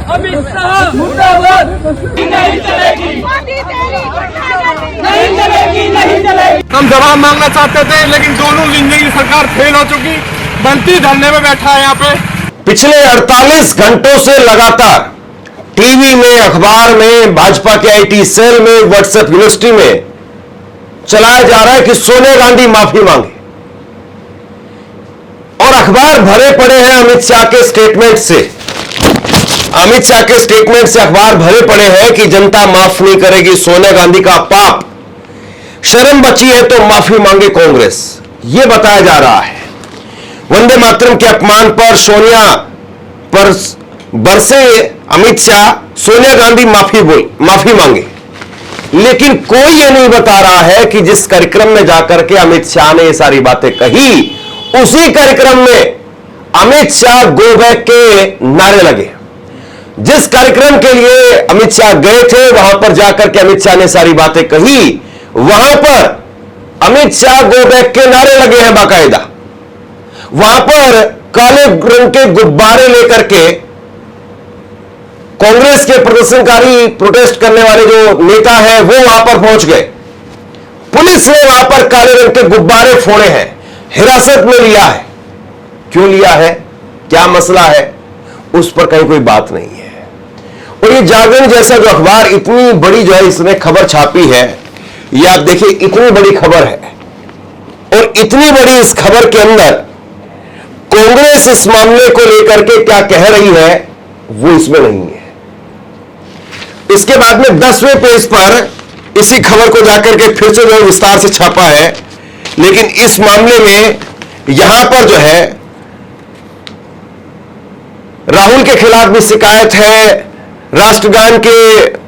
अमित शाह मुर्दाबाद। नहीं चलेगी, नहीं चलेगी, नहीं चलेगी। हम जवाब मांगना चाहते थे, लेकिन दोनों इंजन की सरकार फेल हो चुकी। मंत्री धरने में बैठा है यहाँ पे। पिछले 48 घंटों से लगातार टीवी में, अखबार में, भाजपा के आईटी सेल में, व्हाट्सएप यूनिवर्सिटी में चलाया जा रहा है कि सोनिया गांधी माफी मांगे, और अखबार भरे पड़े हैं अमित शाह के स्टेटमेंट से। अमित शाह के स्टेटमेंट से अखबार भरे पड़े हैं कि जनता माफ नहीं करेगी सोनिया गांधी का पाप, शर्म बची है तो माफी मांगे कांग्रेस, यह बताया जा रहा है। वंदे मातरम के अपमान पर सोनिया पर बरसे अमित शाह, सोनिया गांधी माफी मांगे, लेकिन कोई यह नहीं बता रहा है कि जिस कार्यक्रम में जाकर के अमित शाह ने ये सारी बातें कही, उसी कार्यक्रम में अमित शाह गो बैक के नारे लगे। जिस कार्यक्रम के लिए अमित शाह गए थे, वहां पर जाकर के अमित शाह ने सारी बातें कही, वहां पर अमित शाह गो बैक के नारे लगे हैं बाकायदा। वहां पर काले रंग के गुब्बारे लेकर के कांग्रेस के प्रदर्शनकारी, प्रोटेस्ट करने वाले जो नेता हैं, वो वहां पर पहुंच गए। पुलिस ने वहां पर काले रंग के गुब्बारे फोड़े हैं, हिरासत में लिया है। क्यों लिया है, क्या मसला है, उस पर कहीं कोई बात नहीं है। और ये जागरण जैसा जो अखबार इतनी बड़ी जो है इसने खबर छापी है, ये आप देखिए इतनी बड़ी खबर है, और इतनी बड़ी इस खबर के अंदर कांग्रेस इस मामले को लेकर के क्या कह रही है वो इसमें नहीं है। इसके बाद में 10वें पेज पर इसी खबर को जाकर के फिर से जो विस्तार से छापा है, लेकिन इस मामले में यहां पर जो है राहुल के खिलाफ भी शिकायत है, राष्ट्रगान के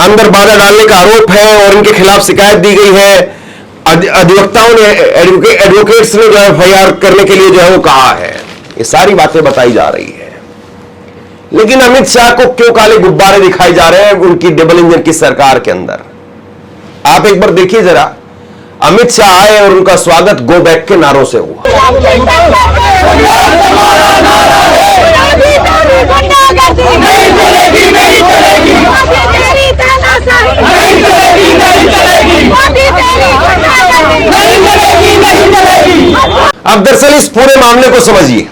अंदर बाधा डालने का आरोप है और इनके खिलाफ शिकायत दी गई है। अधिवक्ताओं ने, एडवोकेट्स ने जो एफआईआर करने के लिए जो है वो कहा है। ये सारी बातें बताई जा रही है, लेकिन अमित शाह को क्यों काले गुब्बारे दिखाए जा रहे हैं उनकी डबल इंजन की सरकार के अंदर? आप एक बार देखिए जरा, अमित शाह आए और उनका स्वागत गो बैक के नारों से हुआ। अब दरअसल इस पूरे मामले को समझिए।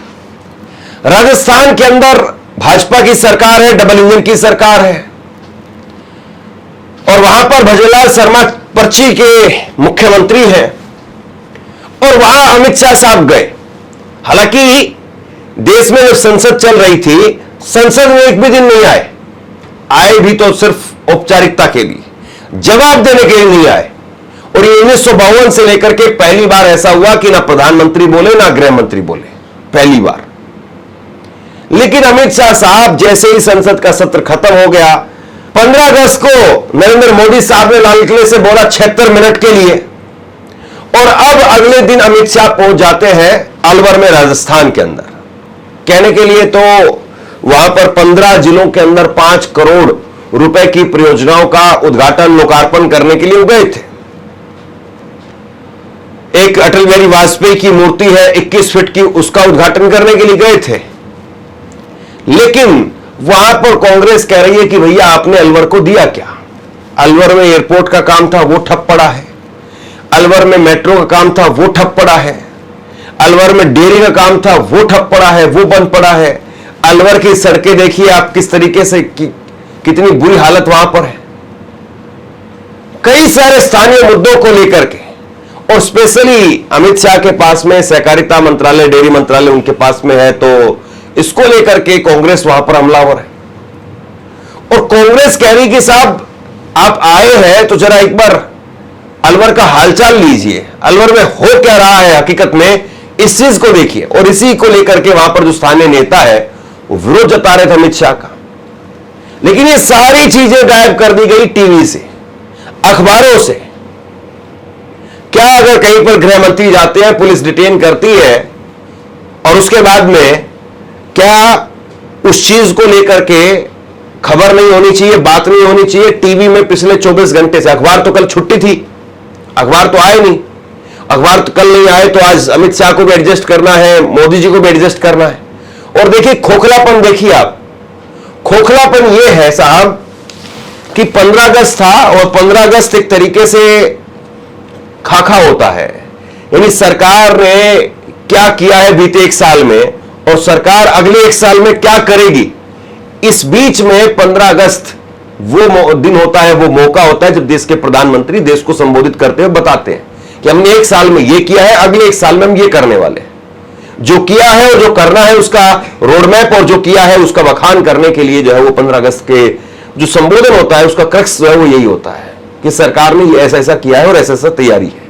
राजस्थान के अंदर भाजपा की सरकार है, डबल इंजन की सरकार है, और वहां पर भजनलाल शर्मा पर्ची के मुख्यमंत्री हैं, और वहां अमित शाह साहब गए। हालांकि देश में जब संसद चल रही थी, संसद में एक भी दिन नहीं आए भी तो सिर्फ औपचारिकता के लिए, जवाब देने के लिए नहीं आए। और ये 1952 से लेकर के पहली बार ऐसा हुआ कि ना प्रधानमंत्री बोले ना गृह मंत्री बोले, पहली बार। लेकिन अमित शाह साहब जैसे ही संसद का सत्र खत्म हो गया, 15 अगस्त को नरेंद्र मोदी साहब ने लाल किले से बोला 76 मिनट के लिए, और अब अगले दिन अमित शाह पहुंच जाते हैं अलवर में, राजस्थान के अंदर, कहने के लिए तो वहां पर 15 जिलों के अंदर 5 करोड़ रुपए की परियोजनाओं का उद्घाटन, लोकार्पण करने के लिए गए थे। एक अटल बिहारी वाजपेयी की मूर्ति है 21 फीट की, उसका उद्घाटन करने के लिए गए थे। लेकिन वहां पर कांग्रेस कह रही है कि भैया आपने अलवर को दिया क्या? अलवर में एयरपोर्ट का काम था, वो ठप पड़ा है। अलवर में मेट्रो का काम था, वो ठप पड़ा है। अलवर में डेयरी का काम था, वो ठप पड़ा है, वो बंद पड़ा है। अलवर की सड़कें देखिए आप किस तरीके से, कितनी बुरी हालत वहां पर है। कई सारे स्थानीय मुद्दों को लेकर के, और स्पेशली अमित शाह के पास में सहकारिता मंत्रालय, डेयरी मंत्रालय उनके पास में है, तो इसको लेकर के कांग्रेस वहां पर हमलावर है। और कांग्रेस कह रही कि साहब आप आए हैं तो जरा एक बार अलवर का हालचाल लीजिए, अलवर में हो क्या रहा है हकीकत में, इस चीज को देखिए। और इसी को लेकर के वहां पर जो स्थानीय नेता है वो विरोध जता रहे थे अमित शाह का। लेकिन ये सारी चीजें गायब कर दी गई टीवी से, अखबारों से। क्या अगर कहीं पर गृह मंत्री जाते हैं, पुलिस डिटेन करती है, और उसके बाद में क्या उस चीज को लेकर के खबर नहीं होनी चाहिए, बात नहीं होनी चाहिए? टीवी में पिछले 24 घंटे से, अखबार तो कल छुट्टी थी, अखबार तो आए नहीं, अखबार तो कल नहीं आए, तो आज अमित शाह को भी एडजस्ट करना है, मोदी जी को भी एडजस्ट करना है। और देखिए खोखलापन, देखिए आप खोखलापन यह है साहब कि 15 अगस्त था और 15 अगस्त एक तरीके से खाका होता है, यानी सरकार ने क्या किया है बीते एक साल में और सरकार अगले एक साल में क्या करेगी, इस बीच में 15 अगस्त वो दिन होता है, वो मौका होता है जब देश के प्रधानमंत्री देश को संबोधित करते हुए बताते हैं कि हमने एक साल में ये किया है, अगले एक साल में हम ये करने वाले हैं। जो किया है और जो करना है उसका रोडमैप और जो किया है उसका बखान करने के लिए जो है वो 15 अगस्त के जो संबोधन होता है उसका क्रक्स जो है वो यही होता है कि सरकार ने ये ऐसा ऐसा किया है और ऐसा ऐसा तैयारी है।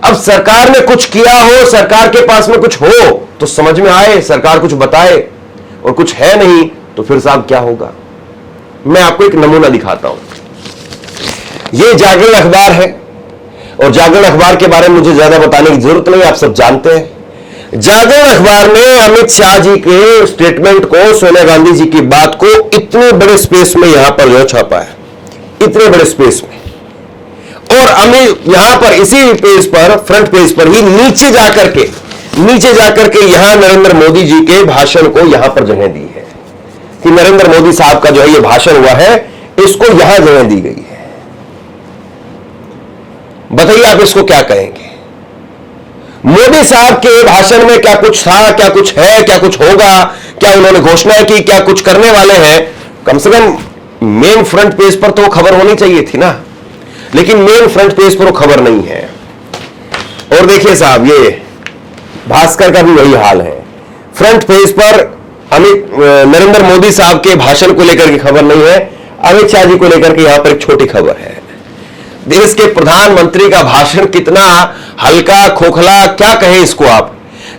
अब सरकार ने कुछ किया हो, सरकार के पास में कुछ हो तो समझ में आए, सरकार कुछ बताए, और कुछ है नहीं तो फिर साहब क्या होगा। मैं आपको एक नमूना दिखाता हूं। यह जागरण अखबार है और जागरण अखबार के बारे में मुझे ज्यादा बताने की जरूरत नहीं, आप सब जानते हैं। जागरण अखबार ने अमित शाह जी के स्टेटमेंट को, सोनिया गांधी जी की बात को इतने बड़े स्पेस में यहां पर जो छापा है, इतने बड़े स्पेस में, और अमित यहां पर इसी पेज पर, फ्रंट पेज पर ही नीचे जाकर के यहां नरेंद्र मोदी जी के भाषण को यहां पर जगह दी है कि नरेंद्र मोदी साहब का जो है ये भाषण हुआ है, इसको यहां जगह दी गई है। बताइए आप इसको क्या कहेंगे। मोदी साहब के भाषण में क्या कुछ था, क्या कुछ है, क्या कुछ होगा, क्या उन्होंने घोषणाएं की, क्या कुछ करने वाले हैं, कम से कम मेन फ्रंट पेज पर तो वो खबर होनी चाहिए थी ना, लेकिन मेन फ्रंट पेज पर वो खबर नहीं है। और देखिए साहब, ये भास्कर का भी वही हाल है, फ्रंट पेज पर नरेंद्र मोदी साहब के भाषण को लेकर की खबर नहीं है, अमित शाह जी को लेकर के यहां पर एक छोटी खबर है। देश के प्रधानमंत्री का भाषण कितना हल्का, खोखला, क्या कहें इसको आप,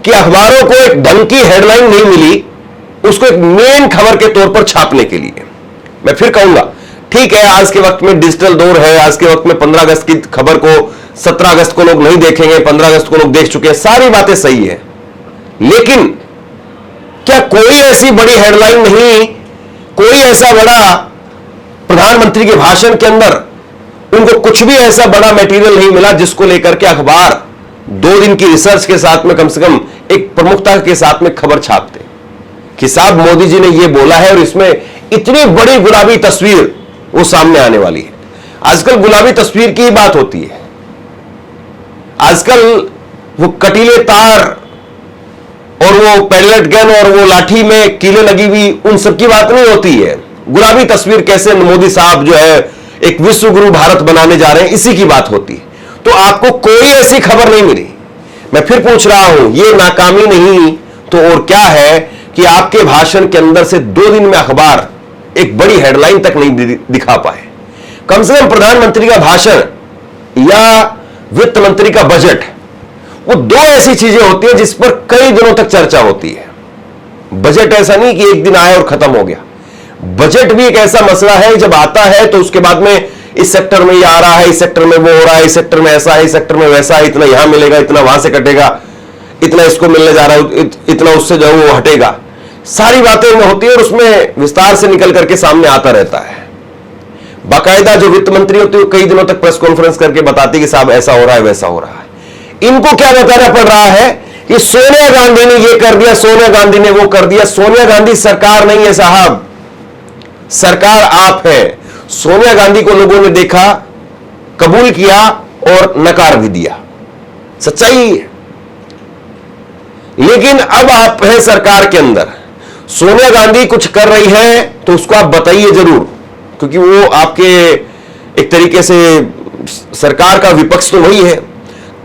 कि अखबारों को एक ढंग की हेडलाइन नहीं मिली उसको एक मेन खबर के तौर पर छापने के लिए। मैं फिर कहूंगा, ठीक है, आज के वक्त में डिजिटल दौर है, आज के वक्त में 15 अगस्त की खबर को 17 अगस्त को लोग नहीं देखेंगे, 15 अगस्त को लोग देख चुके हैं, सारी बातें सही है, लेकिन क्या कोई ऐसी बड़ी हेडलाइन नहीं, कोई ऐसा बड़ा प्रधानमंत्री के भाषण के अंदर उनको कुछ भी ऐसा बड़ा मटेरियल नहीं मिला जिसको लेकर के अखबार 2 दिन की रिसर्च के साथ में कम से कम एक प्रमुखता के साथ में खबर छापते कि साहब मोदी जी ने यह बोला है और इसमें इतनी बड़ी गुलाबी तस्वीर वो सामने आने वाली है। आजकल गुलाबी तस्वीर की ही बात होती है, आजकल वो कटीले तार और वो पैलेट गन और वो लाठी में कीलें लगी हुई, उन सब की बात नहीं होती है। गुलाबी तस्वीर कैसे मोदी साहब जो है एक विश्व गुरु भारत बनाने जा रहे हैं, इसी की बात होती है। तो आपको कोई ऐसी खबर नहीं मिली। मैं फिर पूछ रहा हूं, ये नाकामी नहीं तो और क्या है कि आपके भाषण के अंदर से 2 दिन में अखबार एक बड़ी हेडलाइन तक नहीं दिखा पाए। कम से कम प्रधानमंत्री का भाषण या वित्त मंत्री का बजट, वो 2 ऐसी चीजें होती है जिस पर कई दिनों तक चर्चा होती है। बजट ऐसा नहीं कि एक दिन आया और खत्म हो गया। बजट भी एक ऐसा मसला है, जब आता है तो उसके बाद में इस सेक्टर में ये आ रहा है, इस सेक्टर में वो हो रहा है, इस सेक्टर में ऐसा है, इस सेक्टर में वैसा है, इतना यहां मिलेगा, इतना वहां से कटेगा, इतना इसको मिलने जा रहा है, इतना उससे जो वो हटेगा, सारी बातें होती है और उसमें विस्तार से निकल करके सामने आता रहता है। बाकायदा जो वित्त मंत्री होती है कई दिनों तक प्रेस कॉन्फ्रेंस करके बताती कि साहब ऐसा हो रहा है, वैसा हो रहा है। इनको क्या बताना पड़ रहा है कि सोनिया गांधी ने ये कर दिया, सोनिया गांधी ने वो कर दिया। सोनिया गांधी सरकार नहीं है साहब, सरकार आप है। सोनिया गांधी को लोगों ने देखा, कबूल किया और नकार भी दिया, सच्चाई है। लेकिन अब आप हैं सरकार के अंदर, सोनिया गांधी कुछ कर रही है तो उसको आप बताइए जरूर, क्योंकि वो आपके एक तरीके से सरकार का विपक्ष तो वही है।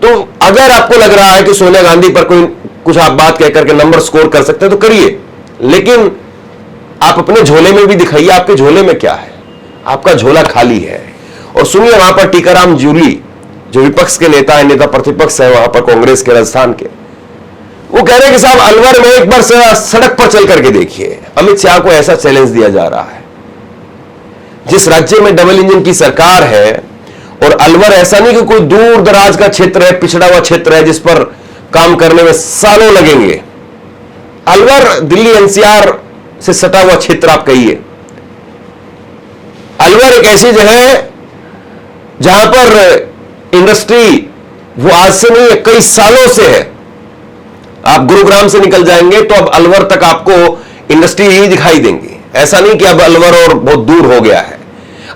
तो अगर आपको लग रहा है कि सोनिया गांधी पर कोई कुछ आप बात कहकर के नंबर स्कोर कर सकते हैं तो करिए, लेकिन आप अपने झोले में भी दिखाइए आपके झोले में क्या है। आपका झोला खाली है। और सुनिए, वहां पर टीकाराम जूली जो विपक्ष के नेता है, नेता प्रतिपक्ष है वहां पर कांग्रेस के राजस्थान के, वो कह रहे हैं कि साहब अलवर में एक बार सड़क पर चल करके देखिए। अमित शाह को ऐसा चैलेंज दिया जा रहा है। जिस राज्य में डबल इंजन की सरकार है, और अलवर ऐसा नहीं कि कोई दूर दराज का क्षेत्र है, पिछड़ा हुआ क्षेत्र है जिस पर काम करने में सालों लगेंगे। अलवर दिल्ली एनसीआर से सटा हुआ क्षेत्र आप कहिए। अलवर एक ऐसी जगह है जहां पर इंडस्ट्री वो आज से नहीं है, कई सालों से है। आप गुरुग्राम से निकल जाएंगे तो अब अलवर तक आपको इंडस्ट्री ही दिखाई देंगी। ऐसा नहीं कि अब अलवर और बहुत दूर हो गया है।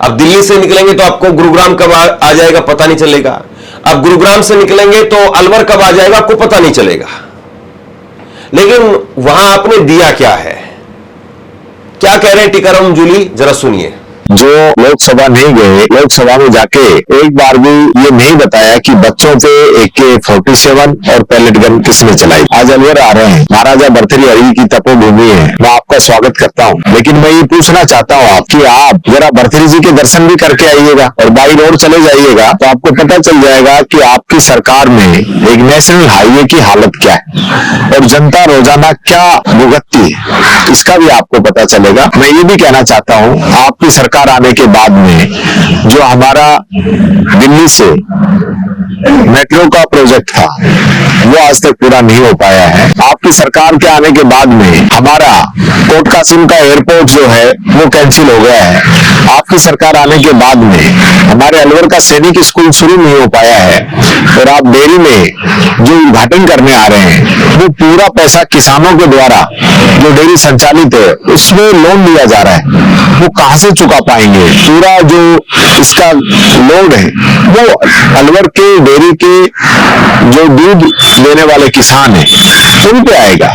अब दिल्ली से निकलेंगे तो आपको गुरुग्राम कब आ जाएगा पता नहीं चलेगा। अब गुरुग्राम से निकलेंगे तो अलवर कब आ जाएगा आपको पता नहीं चलेगा। लेकिन वहां आपने दिया क्या है, क्या कह रहे हैं टीकाराम जूली, जरा सुनिए। जो लोकसभा नहीं गए, लोकसभा में जाके एक बार भी ये नहीं बताया कि बच्चों पे AK-47 और पैलेट गन किसने चलाई। आज अलवर आ रहे हैं, महाराजा भर्तृहरि की तपोभूमि है, मैं आपका स्वागत करता हूँ। लेकिन मैं ये पूछना चाहता हूँ कि आप जरा भर्तृहरि जी के दर्शन भी करके आइएगा और बाई रोड चले जाइएगा तो आपको पता चल जाएगा कि आपकी सरकार में एक नेशनल हाईवे की हालत क्या है और जनता रोजाना क्या भुगतती है, इसका भी आपको पता चलेगा। मैं ये भी कहना चाहता हूँ, आपकी सरकार आने के बाद में जो हमारा दिल्ली से मेट्रो का प्रोजेक्ट था वो आज तक पूरा नहीं हो पाया है। आपकी सरकार के आने के बाद में हमारा कोट कासिम का एयरपोर्ट जो है वो कैंसिल हो गया है। आपकी सरकार आने के बाद में हमारे अलवर का सैनिक स्कूल शुरू नहीं हो पाया है और आप डेयरी में जो उद्घाटन करने आ रहे हैं वो पूरा पैसा किसानों के द्वारा जो डेयरी संचालित है उसमें लोन लिया जा रहा है, वो कहां से चुका पाएंगे। पूरा जो इसका लोड है वो अलवर के डेयरी के जो दूध लेने वाले किसान हैं उन पे आएगा।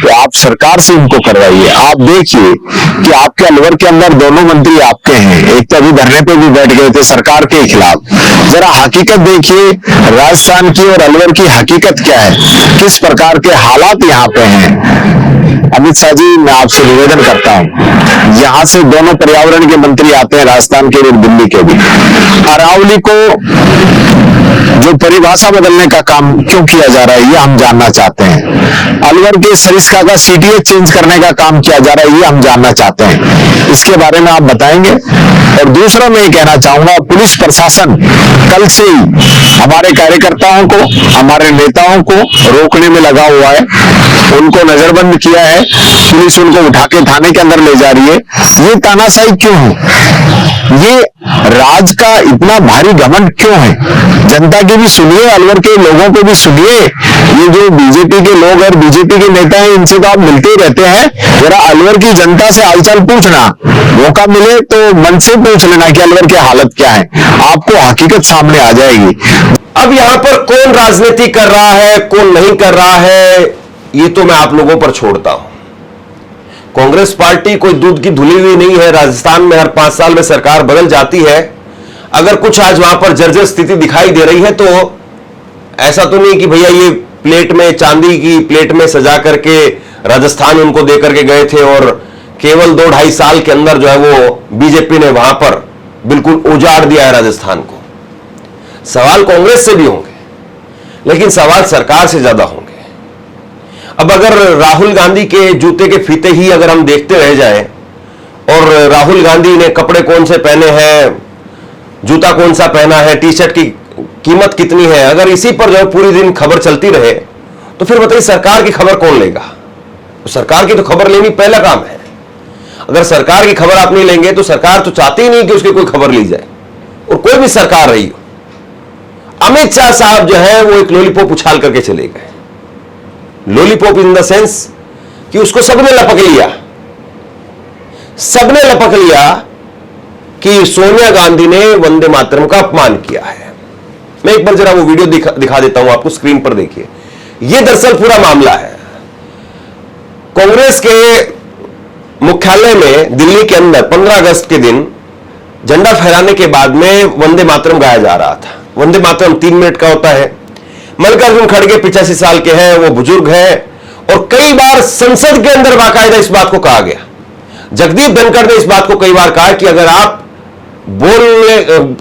तो आप सरकार से उनको करवाइए। आप देखिए कि आपके अलवर के अंदर दोनों मंत्री आपके हैं, एक तो अभी धरने पे भी बैठ गए थे सरकार के खिलाफ। जरा हकीकत देखिए राजस्थान की और अलवर की हकीकत क्या है, किस प्रकार के हालात यहाँ पे हैं। अमित शाह जी, मैं आपसे निवेदन करता हूँ, यहाँ से दोनों पर्यावरण के मंत्री आते हैं, राजस्थान के और दिल्ली के भी। अरावली को जो परिभाषा बदलने का काम क्यों किया जा रहा है ये हम जानना चाहते हैं। अलवर के सरिस्का का CTA चेंज करने का काम किया जा रहा है ये हम जानना चाहते हैं, इसके बारे में आप बताएंगे। और दूसरा मैं ये कहना चाहूंगा, पुलिस प्रशासन कल से ही हमारे कार्यकर्ताओं को, हमारे नेताओं को रोकने में लगा हुआ है, उनको नजरबंद किया है, पुलिस उनको उठा के थाने के अंदर ले जा रही है। ये तानाशाही क्यों है, ये राज का इतना भारी घमंड क्यों है। जनता की भी सुनिए, अलवर के लोगों को भी सुनिए। ये जो बीजेपी के लोग और बीजेपी के नेता हैं इनसे तो आप मिलते ही रहते हैं, जरा अलवर की जनता से हालचाल पूछना, मौका मिले तो मन से पूछ लेना कि अलवर की हालत क्या है, आपको हकीकत सामने आ जाएगी। अब यहां पर कौन राजनीति कर रहा है कौन नहीं कर रहा है ये तो मैं आप लोगों पर छोड़ता हूं। कांग्रेस पार्टी कोई दूध की धुली हुई नहीं है। राजस्थान में हर 5 साल में सरकार बदल जाती है। अगर कुछ आज वहां पर जर्जर स्थिति दिखाई दे रही है तो ऐसा तो नहीं कि भैया ये प्लेट में, चांदी की प्लेट में सजा करके राजस्थान उनको दे करके गए थे और केवल 2-2.5 साल के अंदर जो है वो बीजेपी ने वहां पर बिल्कुल उजाड़ दिया है राजस्थान को। सवाल कांग्रेस से भी होंगे लेकिन सवाल सरकार से ज्यादा होंगे। अब अगर राहुल गांधी के जूते के फीते ही अगर हम देखते रह जाएं और राहुल गांधी ने कपड़े कौन से पहने हैं, जूता कौन सा पहना है, टी-शर्ट की कीमत कितनी है, अगर इसी पर जो पूरी दिन खबर चलती रहे तो फिर बताइए सरकार की खबर कौन लेगा। तो सरकार की तो खबर लेनी पहला काम है। अगर सरकार की खबर आप नहीं लेंगे तो सरकार तो चाहती ही नहीं कि उसकी कोई खबर ली जाए, और कोई भी सरकार रही हो। अमित शाह साहब जो है वो एक लॉलीपॉप उछाल करके चले गए। लॉलीपॉप इन द सेंस कि उसको सबने लपक लिया, सबने लपक लिया कि सोनिया गांधी ने वंदे मातरम का अपमान किया है। मैं एक बार जरा वो वीडियो दिखा देता हूं आपको, स्क्रीन पर देखिए। ये दरअसल पूरा मामला है। कांग्रेस के मुख्यालय में दिल्ली के अंदर 15 अगस्त के दिन झंडा फहराने के बाद में वंदे मातरम गाया जा रहा था। वंदे मातरम 3 मिनट का होता है। मल्लिकार्जुन खड़गे 85 साल के हैं, वो बुजुर्ग हैं और कई बार संसद के अंदर बाकायदा इस बात को कहा गया। जगदीप धनखड़ ने इस बात को कई बार कहा कि अगर आप बोलने,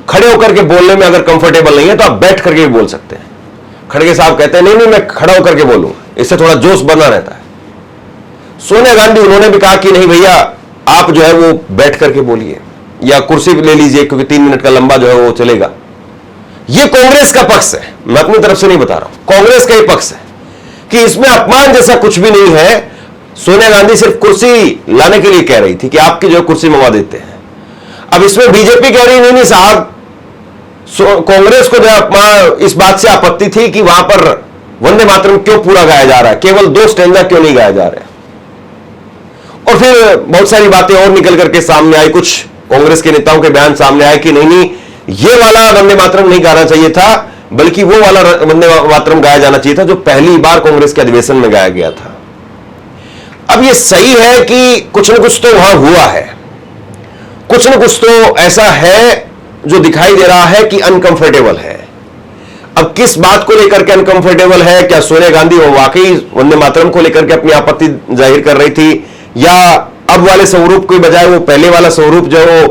खड़े होकर के बोलने में अगर कंफर्टेबल नहीं है तो आप बैठ करके भी बोल सकते हैं। खड़गे साहब कहते हैं नहीं मैं खड़ा होकर के बोलूंगा, इससे थोड़ा जोश बना रहता है। सोनिया गांधी उन्होंने भी कहा कि नहीं भैया आप जो है वो बैठ करके बोलिए या कुर्सी ले लीजिए क्योंकि 3 मिनट का लंबा जो है वो चलेगा। ये कांग्रेस का पक्ष है, मैं अपनी तरफ से नहीं बता रहा हूं, कांग्रेस का ही पक्ष है कि इसमें अपमान जैसा कुछ भी नहीं है। सोनिया गांधी सिर्फ कुर्सी लाने के लिए कह रही थी कि आपकी जो कुर्सी मंगवा देते हैं। अब इसमें बीजेपी कह रही नहीं साहब, कांग्रेस को जो इस बात से आपत्ति थी कि वहां पर वंदे मातरम क्यों पूरा गाया जा रहा है, केवल 2 स्टैंजा क्यों नहीं गाया जा रहा है। और फिर बहुत सारी बातें और निकल करके सामने आई, कुछ कांग्रेस के नेताओं के बयान सामने आए कि नहीं ये वाला वंदे मातरम नहीं गाना चाहिए था, बल्कि वो वाला वंदे मातरम गाया जाना चाहिए था जो पहली बार कांग्रेस के अधिवेशन में गाया गया था। अब ये सही है कि कुछ न कुछ तो वहां हुआ है, कुछ न कुछ तो ऐसा है जो दिखाई दे रहा है कि अनकंफर्टेबल है। अब किस बात को लेकर के अनकंफर्टेबल है? क्या सोनिया गांधी वो वाकई वंदे मातरम को लेकर के अपनी आपत्ति जाहिर कर रही थी, या अब वाले स्वरूप के बजाय वो पहले वाला स्वरूप जो वो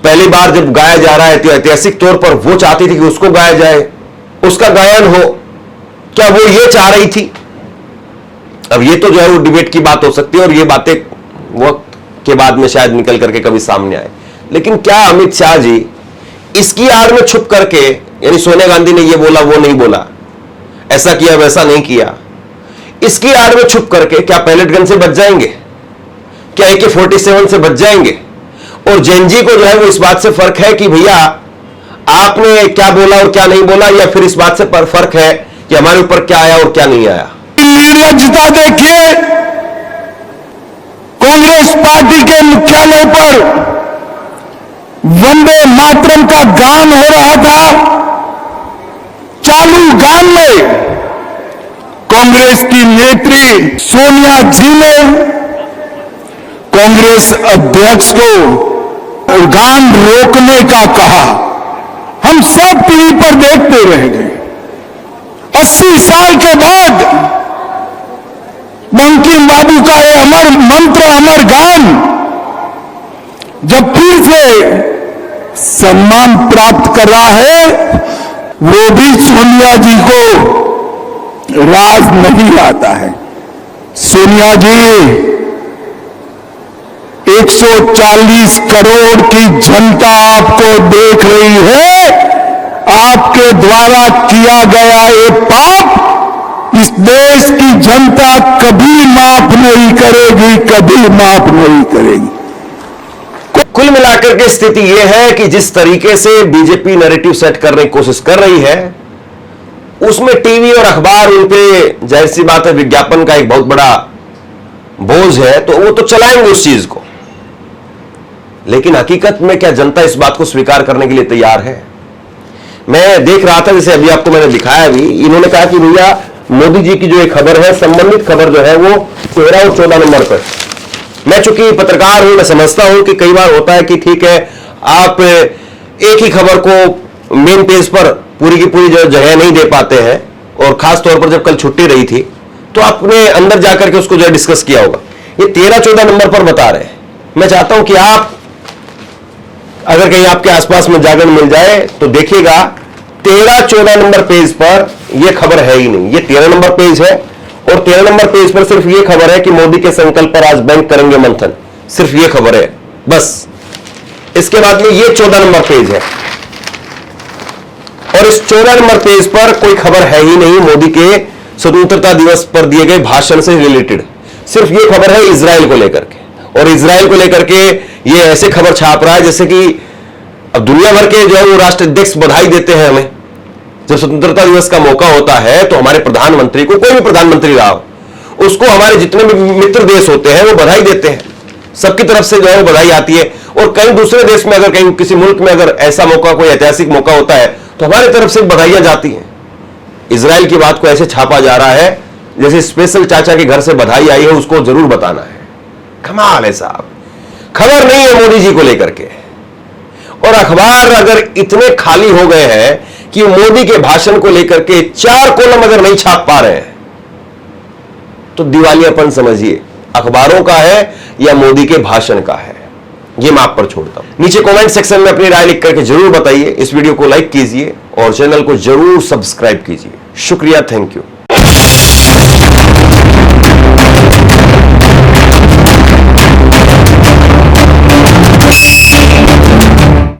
पहली बार जब गाया जा रहा है तो ऐतिहासिक तौर पर वो चाहती थी कि उसको गाया जाए, उसका गायन हो, क्या वो ये चाह रही थी? अब ये तो जो है वो डिबेट की बात हो सकती है और ये बातें वक्त के बाद में शायद निकल करके कभी सामने आए। लेकिन क्या अमित शाह जी इसकी आड़ में छुप करके, यानी सोनिया गांधी ने ये बोला वो नहीं बोला, ऐसा किया वैसा नहीं किया, इसकी आड़ में छुप करके क्या पैलेट गन से बच जाएंगे? क्या AK-47 से बच जाएंगे? और जैन जी को जो है वो इस बात से फर्क है कि भैया आपने क्या बोला और क्या नहीं बोला, या फिर इस बात से फर्क है कि हमारे ऊपर क्या आया और क्या नहीं आया? निर्लज्जता देखिए, कांग्रेस पार्टी के मुख्यालय पर वंदे मातरम का गान हो रहा था। चालू गान में कांग्रेस की नेत्री सोनिया जी ने कांग्रेस अध्यक्ष को गान रोकने का कहा। हम सब टीवी पर देखते रह गए। 80 साल के बाद बंकिम बाबू का ये अमर मंत्र, अमर गान जब फिर से सम्मान प्राप्त कर रहा है, वो भी सोनिया जी को राज नहीं आता है। सोनिया जी, 140 करोड़ की जनता आपको देख रही है। आपके द्वारा किया गया ये पाप इस देश की जनता कभी माफ नहीं करेगी, कभी माफ नहीं करेगी। कुल मिलाकर के स्थिति यह है कि जिस तरीके से बीजेपी नैरेटिव सेट करने की कोशिश कर रही है, उसमें टीवी और अखबार उन पे जाहिर सी बात है विज्ञापन का एक बहुत बड़ा बोझ है, तो वो तो चलाएंगे उस चीज को। लेकिन हकीकत में क्या जनता इस बात को स्वीकार करने के लिए तैयार है? मैं देख रहा था, जैसे अभी आपको मैंने दिखाया भी, इन्होंने कहा कि भैया मोदी जी की जो एक खबर है, संबंधित खबर जो है वो 13 और 14 नंबर पर। मैं चूंकि पत्रकार हूं, मैं समझता हूं कि कई बार होता है कि ठीक है आप एक ही खबर को मेन पेज पर पूरी की पूरी जो जगह नहीं दे पाते हैं, और खास तौर पर जब कल छुट्टी रही थी तो आपने अंदर जाकर के उसको जो है डिस्कस किया होगा। ये 13-14 नंबर पर बता रहे हैं। मैं चाहता हूं कि आप अगर कहीं आपके आसपास में जागरण मिल जाए तो देखिएगा 13-14 नंबर पेज पर यह खबर है ही नहीं। ये 13 नंबर पेज है, और 13 नंबर पेज पर सिर्फ यह खबर है कि मोदी के संकल्प पर आज बैंक करेंगे मंथन। सिर्फ यह खबर है बस। इसके बाद में यह 14 नंबर पेज है, और इस 14 नंबर पेज पर कोई खबर है ही नहीं मोदी के स्वतंत्रता दिवस पर दिए गए भाषण से रिलेटेड। सिर्फ यह खबर है इजराइल को लेकर के, और इजराइल को लेकर के ये ऐसे खबर छाप रहा है जैसे कि अब दुनिया भर के जो है वो राष्ट्राध्यक्ष बधाई देते हैं हमें। जब स्वतंत्रता दिवस का मौका होता है तो हमारे प्रधानमंत्री को, कोई भी प्रधानमंत्री रहा हो, उसको हमारे जितने भी मित्र देश होते हैं वो बधाई देते हैं। सबकी तरफ से जो है वो बधाई आती है। और कहीं दूसरे देश में अगर कहीं किसी मुल्क में अगर ऐसा मौका, कोई ऐतिहासिक मौका होता है तो हमारी तरफ से बधाइयां जाती हैं। इजराइल की बात को ऐसे छापा जा रहा है जैसे स्पेशल चाचा के घर से बधाई आई है, उसको जरूर बताना है। कमाल है साहब, खबर नहीं है मोदी जी को लेकर के। और अखबार अगर इतने खाली हो गए हैं कि मोदी के भाषण को लेकर के 4 कॉलम अगर नहीं छाप पा रहे हैं तो दिवालियापन समझिए अखबारों का है या मोदी के भाषण का है। ये मैं आप पर छोड़ता हूं। नीचे कमेंट सेक्शन में अपनी राय लिख करके जरूर बताइए। इस वीडियो को लाइक कीजिए और चैनल को जरूर सब्सक्राइब कीजिए। शुक्रिया, थैंक यू।